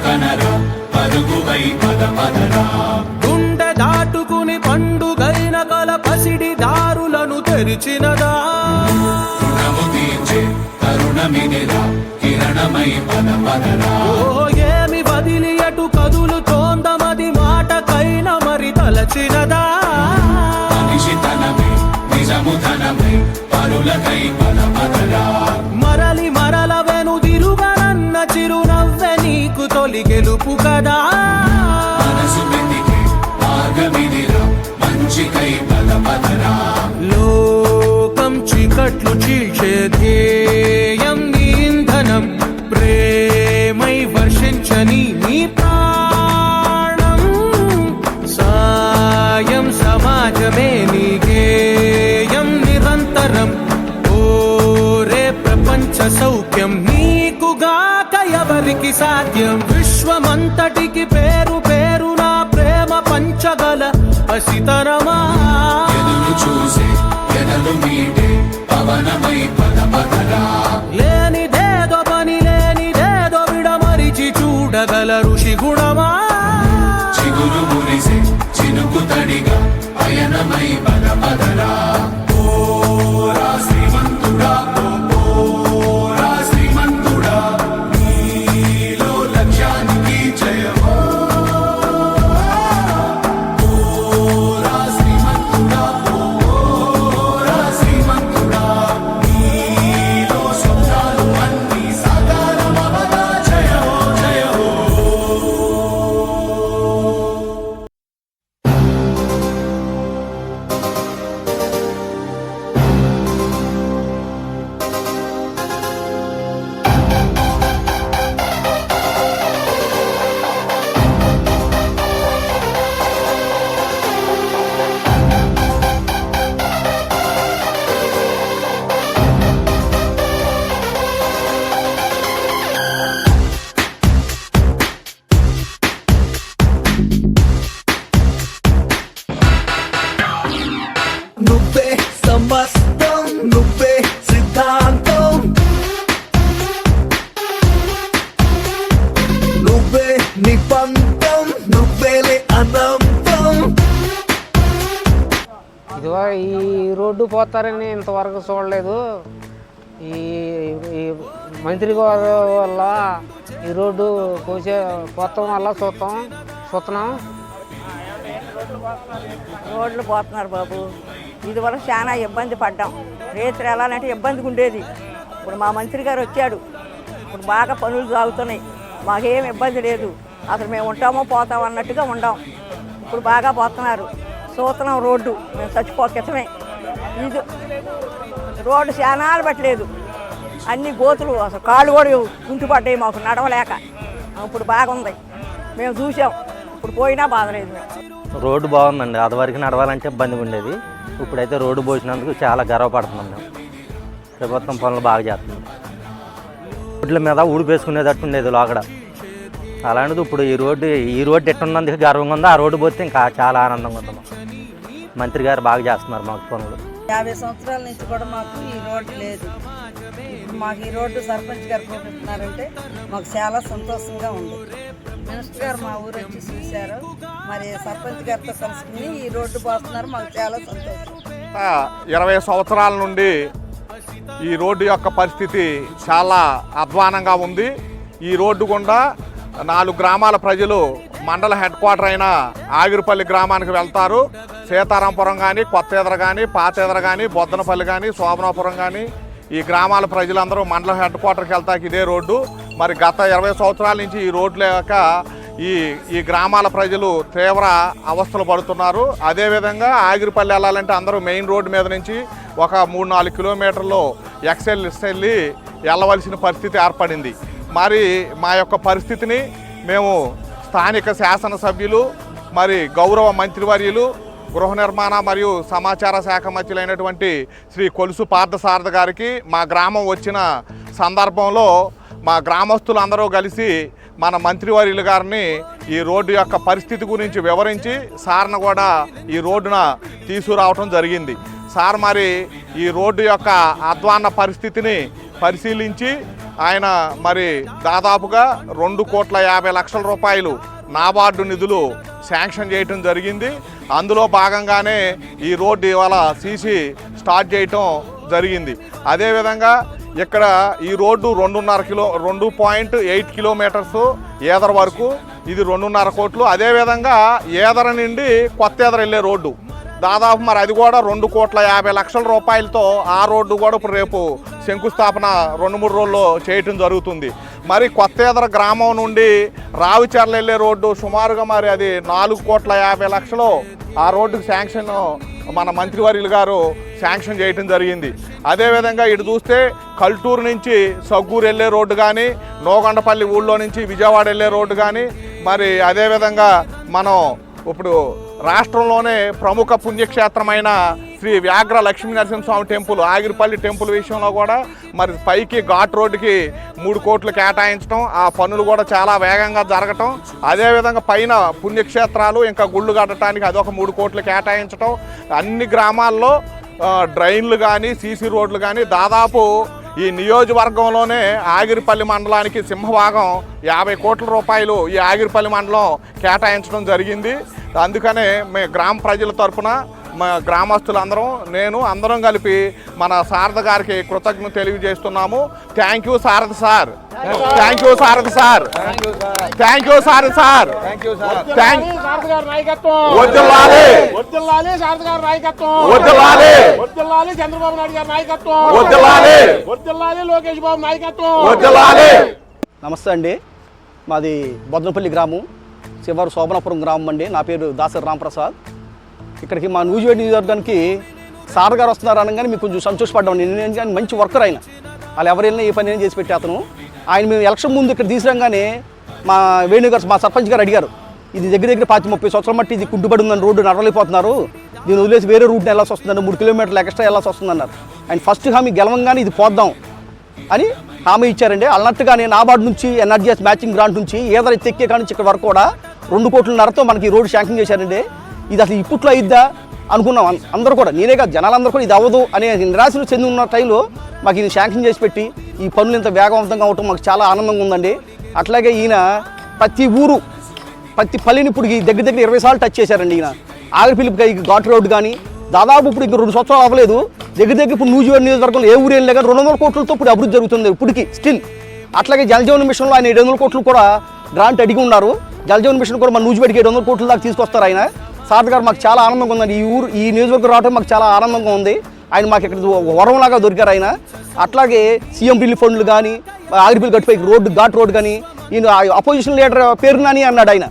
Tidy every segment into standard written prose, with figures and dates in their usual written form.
కనరా పరుగువై పద పదరా గుండె దాటుకుని పండుగైన కల పసిడి దారులను తెరిచినదా రుణము తీర్చే కరుణమినిరా కిరణమై పద పదరా ఏమి వదిలి అటు కదులుతోందమది మాటకైన మరి తలచినదా మనిషితనమే నిజము ధనమే పరులకై పద పదరా మరలి మరల వెనుదిరుగనన్న చిరునవ్వె నీకు తొలి గెలుపు కదా మనసు వెతికే మార్గమినిరా మంచికై పద పదరా లోకం చీకట్లు చీల్చే ధ్యేయం నీ ఇంధనం ప్రేమై వర్షించని నీ ప్రాణం సాయం సమాజమే నీ గేయం నిరంతరం ఓరే ప్రపంచ సౌఖ్యం నీకుగాక ఎవరికి సాధ్యం విశ్వమంతటికి పేరు పేరు నా ప్రేమ పంచగల పసితనమా ఎదురు చూసే ఎదలు మీటే పవనమై పద పదరా లేనిదేదో పని లేనిదేదో విడమరిచి చూడగల ఋషి గుణమా చిగురు మురిసే చినుకు తడిగా పయనమై పద పదరా ఓరా శ్రీమంతుడా ఓరా శ్రీమంతుడా నీలో లక్ష్యానికి జయమో ఓరా శ్రీమంతుడా ఓరా శ్రీమంతుడా నీలో స్వప్నాలు అన్నీ సాకారమవగా జయమో జయమో నువ్వే సమస్తం నువ్వే సిద్ధాంతం నువ్వే నిబంధం నువ్వేలే అనంతం ఇదిగో ఈ రోడ్డు పోతారని ఇంతవరకు చూడలేదు. ఈ ఈ మంత్రి గారి వల్ల ఈ రోడ్డు పోతాం వల్ల చూస్తున్నాం. రోడ్లు పోతున్నారు బాబు. ఇదివరకు చాలా ఇబ్బంది పడ్డాం. రేత్రి వెళ్ళాలంటే ఇబ్బందిగా ఉండేది. ఇప్పుడు మా మంత్రి గారు వచ్చాడు. ఇప్పుడు బాగా పనులు సాగుతున్నాయి. మాకేం ఇబ్బంది లేదు. అసలు మేము ఉంటామో పోతామో అన్నట్టుగా ఉండాం. ఇప్పుడు బాగా పోతున్నారు. చూస్తున్నాం రోడ్డు. మేము చచ్చిపోకితమే. ఇది రోడ్డు శానాలు పట్టలేదు. అన్ని గోతులు అసలు కాళ్ళు కూడా కుంటుపడ్డాయి మాకు నడవలేక. ఇప్పుడు బాగుంది. మేము చూసాం. ఇప్పుడు పోయినా బాధ లేదు. మేము రోడ్డు బాగుందండి. అదివరకు నడవాలంటే ఇబ్బందిగా ఉండేది. ఇప్పుడైతే రోడ్డు పోసినందుకు చాలా గర్వపడుతున్నాం. మేము ప్రభుత్వం పనులు బాగా చేస్తున్నాం. రోడ్ల మీద ఊడిపేసుకునేటట్టు ఉండేది లోగడ. అలాంటిది ఇప్పుడు ఈ రోడ్డు ఎట్టున్నందుకు గర్వంగా ఉంది. ఆ రోడ్డు పోతే ఇంకా చాలా ఆనందంగా ఉంది. మంత్రి గారు బాగా చేస్తున్నారు మాకు పనులు. 50 సంవత్సరాల నుంచి కూడా మాకు ఈ రోడ్డు లేదు. ఇప్పుడు మాకు ఈ రోడ్డు సర్పంచ్ గారు పోతున్నారంటే మాకు చాలా సంతోషంగా ఉంది. మినిస్టర్ గారు మా ఊరు వచ్చి చూశారు. మరి సర్పంచ్ గారితో కలుసుకుని ఈ రోడ్డు పోతున్నారు. మాకు చాలా సంతోషం. 20 సంవత్సరాల నుండి ఈ రోడ్డు యొక్క పరిస్థితి చాలా అధ్వానంగా ఉంది. ఈ రోడ్డు గుండా 4 గ్రామాల ప్రజలు మండల హెడ్ క్వార్టర్ అయిన ఆగిరిపల్లి గ్రామానికి వెళ్తారు. సీతారాంపురం కానీ, కొత్తెదర కానీ, పాతెదర కానీ, బొద్దనపల్లి కానీ, శోభనాపురం కానీ ఈ గ్రామాల ప్రజలందరూ మండల హెడ్ క్వార్టర్కి వెళ్తాకి ఇదే రోడ్డు. మరి గత 20 సంవత్సరాల నుంచి ఈ రోడ్డు లేక ఈ గ్రామాల ప్రజలు తీవ్ర అవస్థలు పడుతున్నారు. అదేవిధంగా ఆగిరిపల్లి వెళ్ళాలంటే అందరూ మెయిన్ రోడ్డు మీద నుంచి ఒక 3-4 కిలోమీటర్లు ఎక్సెల్ వెళ్ళి వెళ్ళవలసిన పరిస్థితి ఏర్పడింది. మరి మా యొక్క పరిస్థితిని మేము స్థానిక శాసనసభ్యులు మరి గౌరవ మంత్రివర్యులు గృహ నిర్మాణ మరియు సమాచార శాఖ మంత్రులైనటువంటి శ్రీ కొలుసు పార్థసారథి గారికి మా గ్రామం వచ్చిన సందర్భంలో మా గ్రామస్తులందరూ కలిసి మన మంత్రివర్యులు గారిని ఈ రోడ్డు యొక్క పరిస్థితి గురించి వివరించి సార్ను కూడా ఈ రోడ్డున తీసుకురావటం జరిగింది. సార్ మరి ఈ రోడ్డు యొక్క అధ్వాన్న పరిస్థితిని పరిశీలించి ఆయన మరి దాదాపుగా 2,50,00,000 రూపాయలు నాబార్డు నిధులు శాంక్షన్ చేయటం జరిగింది. అందులో భాగంగానే ఈ రోడ్డు ఇవాళ సీసీ స్టార్ట్ చేయటం జరిగింది. అదేవిధంగా ఇక్కడ ఈ రోడ్డు 2.8 కిలోమీటర్స్ ఏదర వరకు, ఇది 2.5 కోట్లు. అదేవిధంగా ఏదర నుండి కొత్త ఏదర వెళ్ళే రోడ్డు దాదాపు మరి అది కూడా 2,50,00,000 రూపాయలతో ఆ రోడ్డు కూడా ఇప్పుడు రేపు శంకుస్థాపన 2-3 రోజుల్లో చేయటం జరుగుతుంది. మరి కొత్త ఏదర గ్రామం నుండి రావిచర్ల వెళ్ళే రోడ్డు సుమారుగా మరి అది 4,50,00,000 ఆ రోడ్డుకు శాంక్షన్ మన మంత్రివర్యులు గారు శాంక్షన్ చేయటం జరిగింది. అదేవిధంగా ఇటు చూస్తే కల్టూరు నుంచి సగ్గూరు వెళ్ళే రోడ్డు కానీ, నోగొండపల్లి ఊళ్ళో నుంచి విజయవాడ వెళ్ళే రోడ్డు కానీ, మరి అదేవిధంగా మనం ఇప్పుడు రాష్ట్రంలోనే ప్రముఖ పుణ్యక్షేత్రమైన శ్రీ వ్యాఘ్ర లక్ష్మీ నరసింహస్వామి టెంపుల్ ఆగిరిపల్లి టెంపుల్ విషయంలో కూడా మరి పైకి ఘాట్ రోడ్డుకి 3 కోట్లు కేటాయించడం, ఆ పనులు కూడా చాలా వేగంగా జరగటం, అదేవిధంగా పైన పుణ్యక్షేత్రాలు ఇంకా గుళ్ళు కట్టడానికి అదొక 3 కోట్లు కేటాయించడం, అన్ని గ్రామాల్లో డ్రైన్లు కానీ సీసీ రోడ్లు కానీ దాదాపు ఈ నియోజకవర్గంలోనే ఆగిరిపల్లి మండలానికి సింహభాగం 50 కోట్ల రూపాయలు ఈ ఆగిరిపల్లి మండలం కేటాయించడం జరిగింది. అందుకనే గ్రామ ప్రజల తరఫున మా గ్రామస్తులందరం అందరం కలిపి మన సారథ గారికి కృతజ్ఞత తెలియజేస్తున్నాము. Thank you Saratha sir, thank you Saratha sir, thank you Saratha sir, Chandrababu Naidu గారి నాయకత్వం, లోకేష్ బాబు నాయకత్వం. నమస్తే అండి, మాది బొద్దనపల్లి గ్రామం, శివారు శోభనాపురం గ్రామం అండి. నా పేరు దాసరి రాంప్రసాద్. ఇక్కడికి మా నూజివేడ్ నియోజకవర్గానికి సార్ గారు వస్తున్నారు అనగానే మీకు కొంచెం సంతోషపడ్డాం. నేను మంచి వర్కర్ ఆయన, వాళ్ళు ఎవరు వెళ్ళినా ఏ పని ఏం చేసి పెట్టి అతను ఆయన మేము ఎలక్షన్ ముందు ఇక్కడ తీసుకురాగానే మా వేణుగారు మా సర్పంచ్ గారు అడిగారు, ఇది దగ్గర 30 సంవత్సరాల మట్టి ఇది కుంటుబడి ఉందని రోడ్డు నడవలేకపోతున్నారు, దీన్ని వదిలేసి వేరే రూట్ని వెళ్ళాల్సి వస్తుందని 3 కిలోమీటర్లు ఎక్స్ట్రా వెళ్ళాల్సి వస్తుందన్నారు. ఆయన ఫస్ట్ హామీ గెలవంగానే ఇది పోద్దాం అని హామీ ఇచ్చారండి. అన్నట్టుగానే నాబార్డు నుంచి ఎన్ఆర్జీఎస్ మ్యాచింగ్ గ్రాంట్ నుంచి ఏదైనా తెక్కే కానీ ఇక్కడ వరకు కూడా 2 కోట్లన్నరతో మనకి రోడ్డు శాంక్షన్ చేశారండి. ఇది అసలు ఇప్పట్లో అయిద్దా అనుకున్నాం అందరూ కూడా, నేనే కాదు జనాలందరూ కూడా ఇది అవ్వదు అనే నిరాశలు చెంది ఉన్న టైంలో మాకు ఇది శాంక్షన్ చేసి పెట్టి ఈ పనులు ఇంత వేగవంతంగా అవటం మాకు చాలా ఆనందంగా ఉందండి. అట్లాగే ఈయన ప్రతి ఊరు ప్రతి పల్లిని ఇప్పుడు దగ్గర 20 సార్లు టచ్ చేశారండి. ఈయన ఆగిరిపల్లి ఘాట్ రోడ్డు కానీ దాదాపు ఇప్పుడు ఇంకా 2 సంవత్సరాలు అవ్వలేదు, దగ్గర ఇప్పుడు నూజివేడ్ నియోజకవర్గంలో ఏ ఊరు వెళ్ళినా 200 కోట్లతో ఇప్పుడు అభివృద్ధి జరుగుతుంది ఇప్పటికి స్టిల్. అట్లాగే జలజీవన మిషన్లో ఆయన 700 కోట్లు కూడా గ్రాంట్ అడిగి ఉన్నారు. జలజీవన మిషన్ కూడా మన నూజివేడికి 700 కోట్ల దాకా తీసుకొస్తారు ఆయన. సార్ గారు మాకు చాలా ఆనందంగా ఉందండి, ఈ నియోజకవర్గం రావడం మాకు చాలా ఆనందంగా ఉంది. ఆయన మాకు ఇక్కడ వరంలాగా దొరికారు ఆయన. అట్లాగే సీఎం రిలీఫ్ ఫండ్లు కానీ ఆగిరిపల్లి గట్టుపై ఘాట్ రోడ్ కానీ ఈయన అపోజిషన్ లీడర్ పేరు నాని అన్నాడు ఆయన.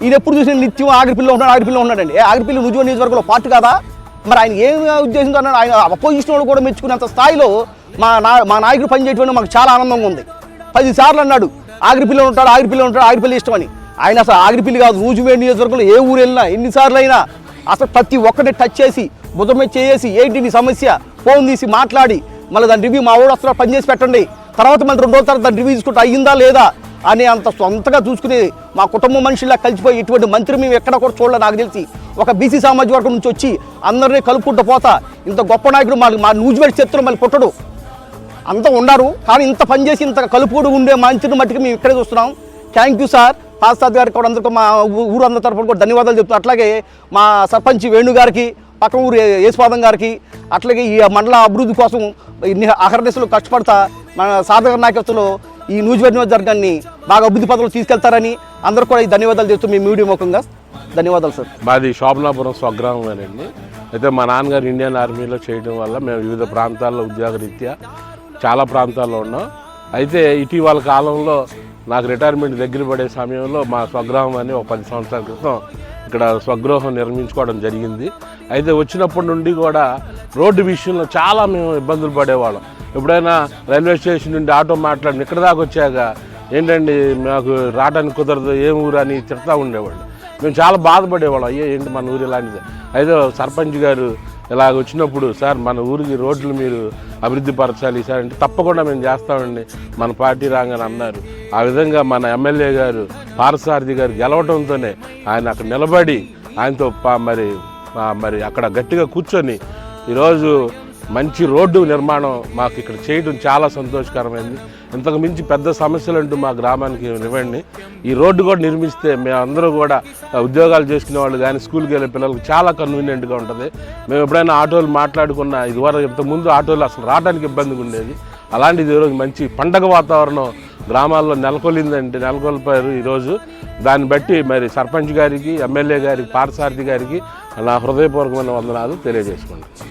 ఈయన ఎప్పుడు చూసిన నిత్యం ఆగిరిపల్లిలో ఉన్నాడండి. ఆగిరిపల్లి నూజివేడ్ నియోజకవర్గంలో పార్టీ కాదా మరి ఆయన ఏం ఉద్దేశంతో అన్నాడు. ఆయన అపోజిషన్ వాళ్ళు కూడా మెచ్చుకునేంత స్థాయిలో మా నాయకుడు పనిచేయడం మాకు చాలా ఆనందంగా ఉంది. 10 సార్లు అన్నాడు ఆగిరిపల్లిలో ఉంటాడు, ఆగిరిపల్లి ఇష్టం అని. ఆయన అసలు ఆగిరిపల్లి కాదు, నూజివేడ్ నియోజకవర్గంలో ఏ ఊరు వెళ్ళినా ఎన్నిసార్లు అయినా అసలు ప్రతి ఒక్కటి టచ్ చేసి బుధం మీద చేసి ఏంటి నీ సమస్య ఫోన్ తీసి మాట్లాడి మళ్ళీ దాని రివ్యూ మా ఊరు వస్తున్నా పనిచేసి పెట్టండి, తర్వాత మళ్ళీ 2 రోజుల తర్వాత దాని రివ్యూ తీసుకుంటే అయ్యిందా లేదా అని అంత సొంతగా చూసుకుని మా కుటుంబ మనుషుల్లా కలిసిపోయి ఇటువంటి మంత్రి మేము ఎక్కడ కూడా చూడలేదు. నాకు తెలిసి ఒక బీసీ సామాజిక వర్గం నుంచి వచ్చి అందరినీ కలుపుకుంటూ పోతా ఇంత గొప్ప నాయకుడు మా నూజివేడ్ చరిత్రలో మళ్ళీ పుట్టడు. అంతా ఉన్నారు కానీ ఇంత పనిచేసి ఇంత కలుపుకోడు ఉండే మంత్రిని మట్టికి మేము ఇక్కడే చూస్తున్నాం. Thank you sir. పాస్సాద్ గారికి కూడా అందరికీ మా ఊరు అందరి తరఫున కూడా ధన్యవాదాలు చెప్తున్నాం. అట్లాగే మా సర్పంచ్ వేణు గారికి, పక్కన ఊరు యేసుపాదం గారికి, అట్లాగే ఈ మండల అభివృద్ధి కోసం ఇన్ని అహర్నిశలు కష్టపడతా మన సాధక నాయకత్వంలో ఈ నూజివేడ్ నియోజకవర్గాన్ని బాగా అభివృద్ధి పథకాలు తీసుకెళ్తారని అందరూ కూడా ఈ ధన్యవాదాలు చెప్తూ మీ మీడియా ముఖంగా ధన్యవాదాలు సార్. మాది శోభనాపురం స్వగ్రామమేనండి. అయితే మా నాన్నగారు ఇండియన్ ఆర్మీలో చేయడం వల్ల మేము వివిధ ప్రాంతాల్లో ఉద్యోగరీత్యా చాలా ప్రాంతాల్లో ఉన్నాం. అయితే ఇటీవల కాలంలో నాకు రిటైర్మెంట్ దగ్గర పడే సమయంలో మా స్వగ్రామం అని ఒక 10 సంవత్సరాల క్రితం ఇక్కడ స్వగృహం నిర్మించుకోవడం జరిగింది. అయితే వచ్చినప్పటి నుండి కూడా రోడ్డు విషయంలో చాలా మేము ఇబ్బందులు పడేవాళ్ళం. ఎప్పుడైనా రైల్వే స్టేషన్ నుండి ఆటో మాట్లాడిన ఇక్కడ దాకా వచ్చాక ఏంటండి మాకు రావడానికి కుదరదు, ఏం ఊరు అని తిడతా ఉండేవాళ్ళు. మేము చాలా బాధపడేవాళ్ళం, అయ్యో ఏంటి మన ఊరు ఇలాంటిది. అయితే సర్పంచ్ గారు ఇలాగ వచ్చినప్పుడు సార్ మన ఊరికి రోడ్లు మీరు అభివృద్ధి పరచాలి సార్ అంటే తప్పకుండా మేము చేస్తామండి మన పార్టీ రాగానే అన్నారు. ఆ విధంగా మన ఎమ్మెల్యే గారు పార్థసారథి గారు గెలవడంతోనే ఆయన అక్కడ నిలబడి ఆయనతో మరి అక్కడ గట్టిగా కూర్చొని ఈరోజు మంచి రోడ్డు నిర్మాణం మాకు ఇక్కడ చేయడం చాలా సంతోషకరమైంది. ఇంతకు మించి పెద్ద సమస్యలు అంటూ మా గ్రామానికి ఇవ్వండి. ఈ రోడ్డు కూడా నిర్మిస్తే మేమందరూ కూడా ఉద్యోగాలు చేసుకునే వాళ్ళు కానీ స్కూల్కి వెళ్ళే పిల్లలకు చాలా కన్వీనియంట్గా ఉంటుంది. మేము ఎప్పుడైనా ఆటోలు మాట్లాడుకున్నా ఇదివరకు ఇంతకుముందు ఆటోలు అసలు రావడానికి ఇబ్బందిగా ఉండేది. అలాంటిది ఈరోజు మంచి పండగ వాతావరణం గ్రామాల్లో నెలకొల్పారు ఈరోజు. దాన్ని బట్టి మరి సర్పంచ్ గారికి, ఎమ్మెల్యే గారికి, పార్థసారథి గారికి నా హృదయపూర్వకమైన వందనాలు తెలియజేసుకుంటాను.